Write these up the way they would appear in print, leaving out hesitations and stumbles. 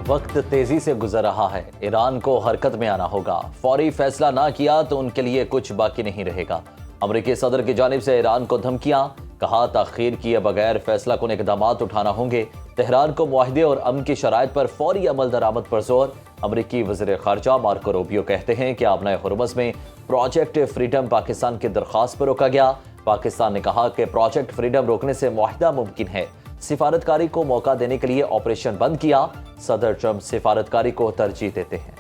وقت تیزی سے گزر رہا ہے، ایران کو حرکت میں آنا ہوگا۔ فوری فیصلہ نہ کیا تو ان کے لیے کچھ باقی نہیں رہے گا۔ امریکی صدر کی جانب سے ایران کو دھمکیاں، کہا تاخیر کیے بغیر فیصلہ کن اقدامات اٹھانا ہوں گے۔ تہران کو معاہدے اور امن کی شرائط پر فوری عمل درآمد پر زور۔ امریکی وزیر خارجہ مارکو روبیو کہتے ہیں کہ آبنائے ہرمز میں پروجیکٹ فریڈم پاکستان کی درخواست پر روکا گیا۔ پاکستان نے کہا کہ پروجیکٹ فریڈم روکنے سے معاہدہ ممکن ہے۔ سفارتکاری کو موقع دینے کے لیے آپریشن بند کیا۔ صدر ٹرمپ سفارتکاری کو ترجیح دیتے ہیں۔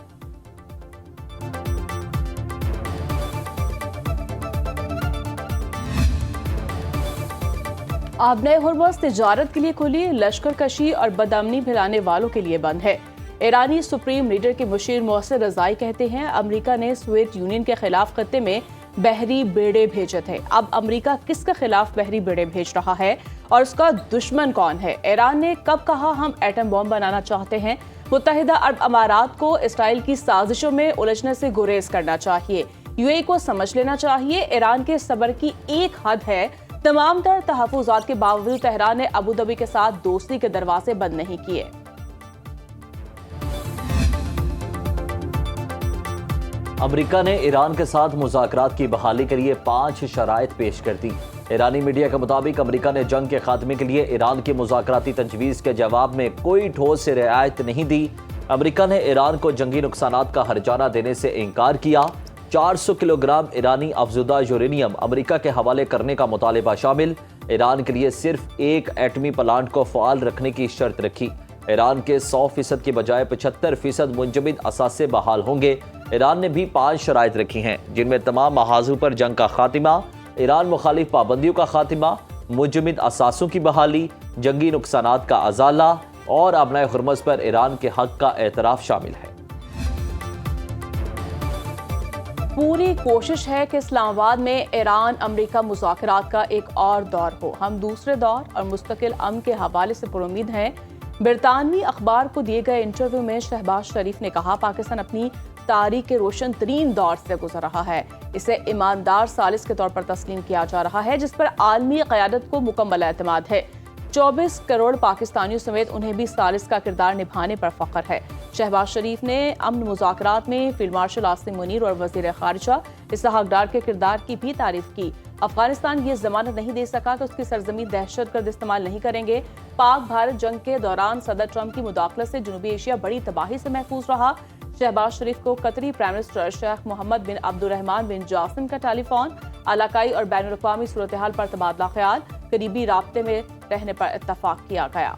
آبنائے ہرمز تجارت کے لیے کھلی، لشکر کشی اور بدامنی پھیلانے والوں کے لیے بند ہے۔ ایرانی سپریم لیڈر کے مشیر محسن رضائی کہتے ہیں امریکہ نے سوویت یونین کے خلاف خطے میں بحری بیڑے بھیجے تھے۔ اب امریکہ کس کے خلاف بحری بیڑے بھیج رہا ہے اور اس کا دشمن کون ہے؟ ایران نے کب کہا ہم ایٹم بم بنانا چاہتے ہیں؟ متحدہ عرب امارات کو اسرائیل کی سازشوں میں الجھنے سے گریز کرنا چاہیے۔ یو اے ای کو سمجھ لینا چاہیے ایران کے صبر کی ایک حد ہے۔ تمام تر تحفظات کے باوجود تہران نے ابوظہبی کے ساتھ دوستی کے دروازے بند نہیں کیے۔ امریکہ نے ایران کے ساتھ مذاکرات کی بحالی کے لیے 5 شرائط پیش کر دی۔ ایرانی میڈیا کے مطابق امریکہ نے جنگ کے خاتمے کے لیے ایران کی مذاکراتی تجویز کے جواب میں کوئی ٹھوس رعایت نہیں دی۔ امریکہ نے ایران کو جنگی نقصانات کا ہرجانہ دینے سے انکار کیا۔ 400 کلو گرام ایرانی افزودہ یورینیم امریکہ کے حوالے کرنے کا مطالبہ شامل۔ ایران کے لیے صرف ایک ایٹمی پلانٹ کو فعال رکھنے کی شرط رکھی۔ ایران کے 100% کی بجائے 75% منجمد اثاثے بحال ہوں گے۔ ایران نے بھی 5 شرائط رکھی ہیں جن میں تمام محاذوں پر جنگ کا خاتمہ، ایران مخالف پابندیوں کا خاتمہ، منجمد اثاثوں کی بحالی، جنگی نقصانات کا ازالہ اور آبنائے ہرمز پر ایران کے حق کا اعتراف شامل ہے۔ پوری کوشش ہے کہ اسلام آباد میں ایران امریکہ مذاکرات کا ایک اور دور ہو۔ ہم دوسرے دور اور مستقل امن کے حوالے سے پر امید ہیں۔ برطانوی اخبار کو دیے گئے انٹرویو میں شہباز شریف نے کہا پاکستان اپنی تاریخ کے روشن ترین دور سے گزر رہا ہے۔ اسے ایماندار ثالث کے طور پر تسلیم کیا جا رہا ہے جس پر عالمی قیادت کو مکمل اعتماد ہے۔ 24 کروڑ پاکستانیوں سمیت انہیں بھی ثالث کا کردار نبھانے پر فخر ہے۔ شہباز شریف نے امن مذاکرات میں فیلڈ مارشل عاصم منیر اور وزیر خارجہ اسحاق ڈار کے کردار کی بھی تعریف کی۔ افغانستان یہ ضمانت نہیں دے سکا کہ اس کی سرزمین دہشت گرد استعمال نہیں کریں گے۔ پاک بھارت جنگ کے دوران صدر ٹرمپ کی مداخلت سے جنوبی ایشیا بڑی تباہی سے محفوظ رہا۔ شہباز شریف کو قطری پرائم منسٹر شیخ محمد بن عبد الرحمن بن جاسم کا ٹیلی فون، علاقائی اور بین الاقوامی صورتحال پر تبادلہ خیال، قریبی رابطے میں رہنے پر اتفاق کیا گیا۔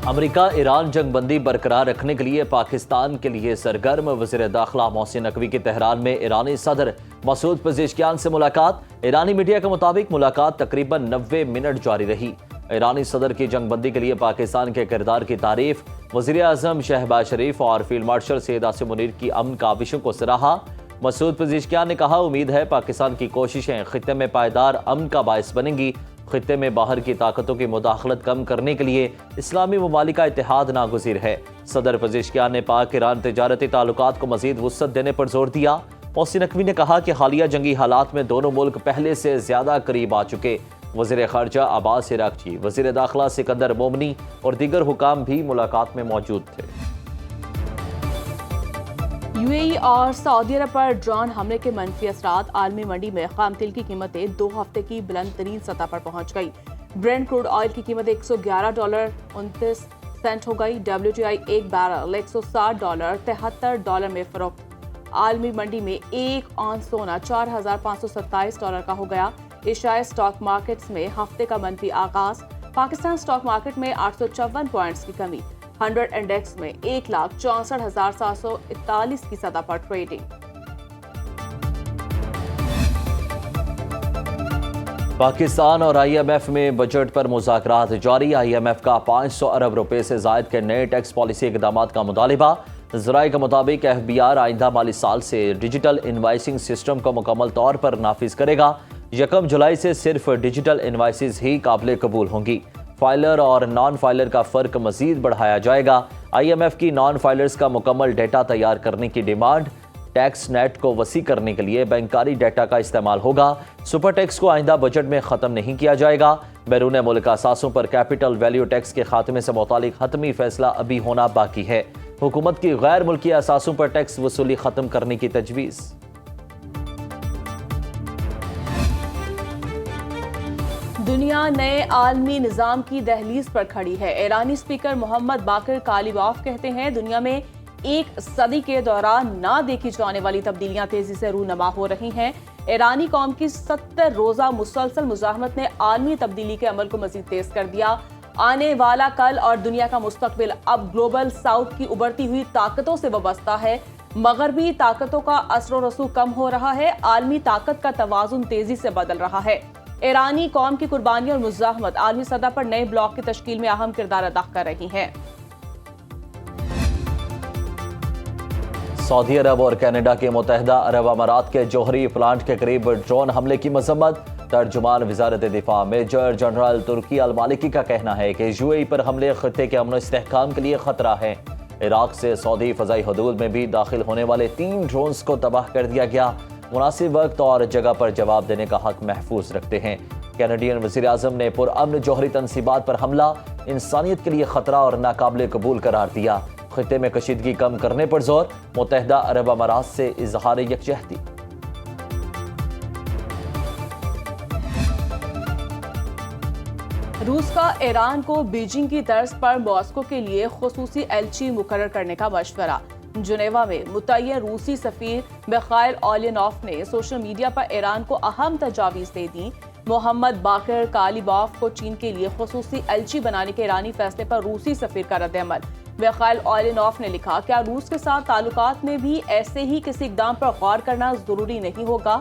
امریکہ ایران جنگ بندی برقرار رکھنے کے لیے پاکستان کے لیے سرگرم۔ وزیر داخلہ محسن نقوی کی تہران میں ایرانی صدر مسعود پزیشکیان سے ملاقات۔ ایرانی میڈیا کے مطابق ملاقات تقریباً 90 منٹ جاری رہی۔ ایرانی صدر کی جنگ بندی کے لیے پاکستان کے کردار کی تعریف، وزیر اعظم شہباز شریف اور فیلڈ مارشل سید عاصم منیر کی امن کاوشوں کو سراہا۔ مسعود پزیشکیان نے کہا امید ہے پاکستان کی کوششیں خطے میں پائیدار امن کا باعث بنیں گی۔ خطے میں باہر کی طاقتوں کی مداخلت کم کرنے کے لیے اسلامی ممالک کا اتحاد ناگزیر ہے۔ صدر پزیشکیان نے پاک ایران تجارتی تعلقات کو مزید وسعت دینے پر زور دیا۔ محسن نقوی نے کہا کہ حالیہ جنگی حالات میں دونوں ملک پہلے سے زیادہ قریب آ چکے۔ وزیر خارجہ عباس عراقچی، وزیر داخلہ سکندر مومنی اور دیگر حکام بھی ملاقات میں موجود تھے۔ یو اے ای اور سعودی عرب پر ڈرون حملے کے منفی اثرات، عالمی منڈی میں خام تیل کی قیمتیں 2 ہفتے کی بلند ترین سطح پر پہنچ گئی۔ برنٹ کروڈ آئل کی قیمت $111.29 ہو گئی۔ WTI ایک بیرل $160.73 میں فروخت۔ عالمی منڈی میں ایک اونس سونا $4,527 کا ہو گیا۔ ایشیائی اسٹاک مارکیٹس میں ہفتے کا منفی آغاز، پاکستان اسٹاک مارکیٹ میں 854 پوائنٹس کی کمی، 100 انڈیکس میں 1,64,741 کی سطح پر ٹریڈنگ۔ پاکستان اور آئی ایم ایف میں بجٹ پر مذاکرات جاری۔ آئی ایم ایف کا 500 ارب روپے سے زائد کے نئے ٹیکس پالیسی اقدامات کا مطالبہ۔ ذرائع کے مطابق ایف بی آر آئندہ مالی سال سے ڈیجیٹل انوائسنگ سسٹم کو مکمل طور پر نافذ کرے گا۔ 1 جولائی سے صرف ڈیجیٹل انوائسز ہی قابل قبول ہوں گی۔ فائلر اور نان فائلر کا فرق مزید بڑھایا جائے گا۔ آئی ایم ایف کی نان فائلرز کا مکمل ڈیٹا تیار کرنے کی ڈیمانڈ، ٹیکس نیٹ کو وسیع کرنے کے لیے بینکاری ڈیٹا کا استعمال ہوگا۔ سپر ٹیکس کو آئندہ بجٹ میں ختم نہیں کیا جائے گا۔ بیرون ملک اثاثوں پر کیپٹل ویلیو ٹیکس کے خاتمے سے متعلق حتمی فیصلہ ابھی ہونا باقی ہے۔ حکومت کی غیر ملکی اثاثوں پر ٹیکس وصولی ختم کرنے کی تجویز۔ دنیا نئے عالمی نظام کی دہلیز پر کھڑی ہے۔ ایرانی اسپیکر محمد باقر کالیباف کہتے ہیں دنیا میں ایک صدی کے دوران نہ دیکھی جانے والی تبدیلیاں تیزی سے رونما ہو رہی ہیں۔ ایرانی قوم کی 70 روزہ مسلسل مزاحمت نے عالمی تبدیلی کے عمل کو مزید تیز کر دیا۔ آنے والا کل اور دنیا کا مستقبل اب گلوبل ساؤتھ کی ابھرتی ہوئی طاقتوں سے وابستہ ہے۔ مغربی طاقتوں کا اثر و رسوخ کم ہو رہا ہے، عالمی طاقت کا توازن تیزی سے بدل رہا ہے۔ ایرانی قوم کی قربانی اور مزاحمت عالمی سطح پر نئے بلاک کی تشکیل میں اہم کردار ادا کر رہی ہیں۔ سعودی عرب اور کینیڈا کے متحدہ عرب امارات کے جوہری پلانٹ کے قریب ڈرون حملے کی مذمت۔ ترجمان وزارت دفاع میجر جنرل ترکی المالکی کا کہنا ہے کہ یو اے ای پر حملے خطے کے امن و استحکام کے لیے خطرہ ہے۔ عراق سے سعودی فضائی حدود میں بھی داخل ہونے والے 3 ڈرونز کو تباہ کر دیا گیا۔ مناسب وقت اور جگہ پر جواب دینے کا حق محفوظ رکھتے ہیں۔ کینیڈین وزیر اعظم نے پرامن جوہری تنصیبات پر حملہ انسانیت کے لیے خطرہ اور ناقابل قبول قرار دیا۔ خطے میں کشیدگی کم کرنے پر زور، متحدہ عرب امارات سے اظہار یکجہتی۔ روس کا ایران کو بیجنگ کی طرز پر ماسکو کے لیے خصوصی ایلچی مقرر کرنے کا مشورہ۔ جنیوا میں متعین روسی سفیر میخائل اولینوف نے سوشل میڈیا پر ایران کو اہم تجاویز دے دیں۔ محمد باقر کالیباف کو چین کے لیے خصوصی ایلچی بنانے کے ایرانی فیصلے پر روسی سفیر کا رد عمل۔ میخائل اولینوف نے لکھا، کیا روس کے ساتھ تعلقات میں بھی ایسے ہی کسی اقدام پر غور کرنا ضروری نہیں ہوگا؟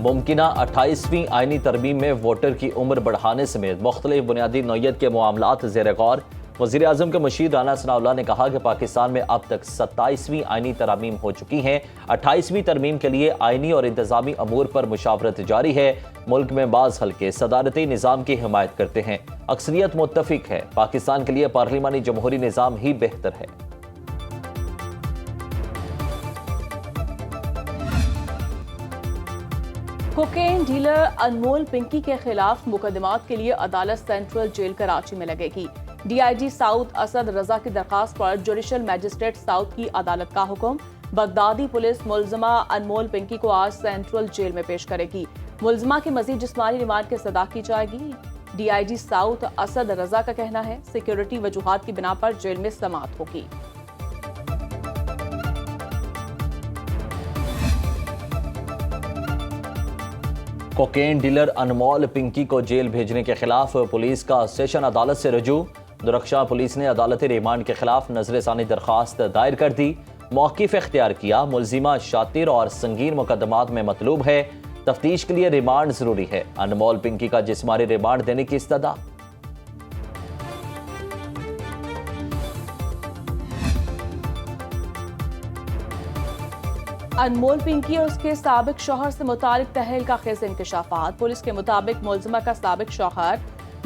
ممکنہ 28ویں آئینی ترمیم میں ووٹر کی عمر بڑھانے سمیت مختلف بنیادی نوعیت کے معاملات زیر غور۔ وزیر اعظم کے مشیر رانا ثناءاللہ نے کہا کہ پاکستان میں اب تک 27ویں آئینی ترامیم ہو چکی ہیں۔ 28ویں ترمیم کے لیے آئینی اور انتظامی امور پر مشاورت جاری ہے۔ ملک میں بعض حلقے صدارتی نظام کی حمایت کرتے ہیں، اکثریت متفق ہے پاکستان کے لیے پارلیمانی جمہوری نظام ہی بہتر ہے۔ کوکین ڈیلر انمول پنکی کے خلاف مقدمات کے لیے عدالت سینٹرل جیل کراچی میں لگے گی۔ D I G south Asad Raza کی درخواست پر جوڈیشل میجسٹریٹ ساؤتھ کی عدالت کا حکم۔ بغدادی پولیس ملزمہ انمول پنکی کو آج سینٹرل جیل میں پیش کرے گی۔ ملزمہ کی مزید جسمانی ریمانڈ کی استدعا کی جائے گی۔ D I G south Asad Raza کا کہنا ہے سیکیورٹی وجوہات کی بنا پر جیل میں سماعت ہوگی۔ کوکین ڈیلر انمول پنکی کو جیل بھیجنے کے خلاف پولیس کا سیشن عدالت سے رجوع۔ درخشاں پولیس نے عدالتی ریمانڈ کے خلاف نظر ثانی درخواست دائر کر دی۔ موقف اختیار کیا، ملزمہ شاطر اور سنگین مقدمات میں مطلوب ہے، تفتیش کے لیے ریمانڈ ضروری ہے۔ انمول پنکی کا جسمانی ریمانڈ دینے کی استدعا۔ انمول پنکی اور اس کے سابق شوہر سے متعلق تہلکہ خیز انکشافات۔ پولیس کے مطابق ملزمہ کا سابق شوہر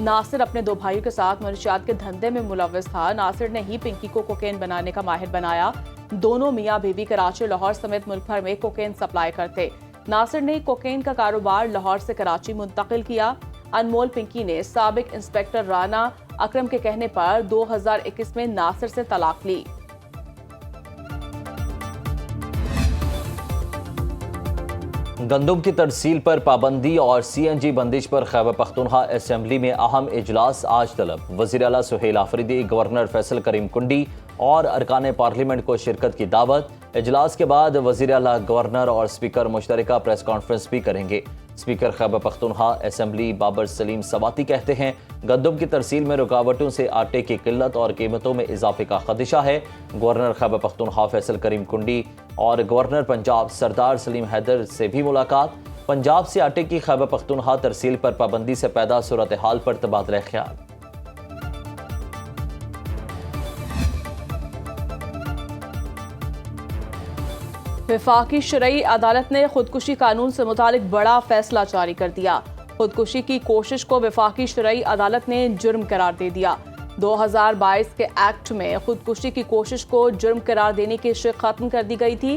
ناصر اپنے 2 بھائیوں کے ساتھ منشیات کے دھندے میں ملوث تھا۔ ناصر نے ہی پنکی کو کوکین بنانے کا ماہر بنایا۔ دونوں میاں بیوی کراچی اور لاہور سمیت ملک بھر میں کوکین سپلائی کرتے۔ ناصر نے کوکین کا کاروبار لاہور سے کراچی منتقل کیا۔ انمول پنکی نے سابق انسپکٹر رانا اکرم کے کہنے پر 2021 میں ناصر سے طلاق لی۔ گندم کی ترسیل پر پابندی اور سی این جی بندش پر خیبر پختونخوا اسمبلی میں اہم اجلاس آج طلب۔ وزیر اعلیٰ سہیل آفریدی، گورنر فیصل کریم کنڈی اور ارکان پارلیمنٹ کو شرکت کی دعوت۔ اجلاس کے بعد وزیر اعلیٰ، گورنر اور اسپیکر مشترکہ پریس کانفرنس بھی کریں گے۔ اسپیکر خیبر پختونخوا اسمبلی بابر سلیم سواتی کہتے ہیں گندم کی ترسیل میں رکاوٹوں سے آٹے کی قلت اور قیمتوں میں اضافے کا خدشہ ہے۔ گورنر خیبر پختونخوا فیصل کریم کنڈی اور گورنر پنجاب سردار سلیم حیدر سے بھی ملاقات۔ پنجاب سے آٹے کی خیبر پختونخوا ترسیل پر پابندی سے پیدا صورتحال پر تبادلہ خیال۔ وفاقی شرعی عدالت نے خودکشی قانون سے متعلق بڑا فیصلہ جاری کر دیا۔ خودکشی کی کوشش کو وفاقی شرعی عدالت نے جرم قرار دے دیا۔ 2022 کے ایکٹ میں خودکشی کی کوشش کو جرم قرار دینے کی شق ختم کر دی گئی تھی۔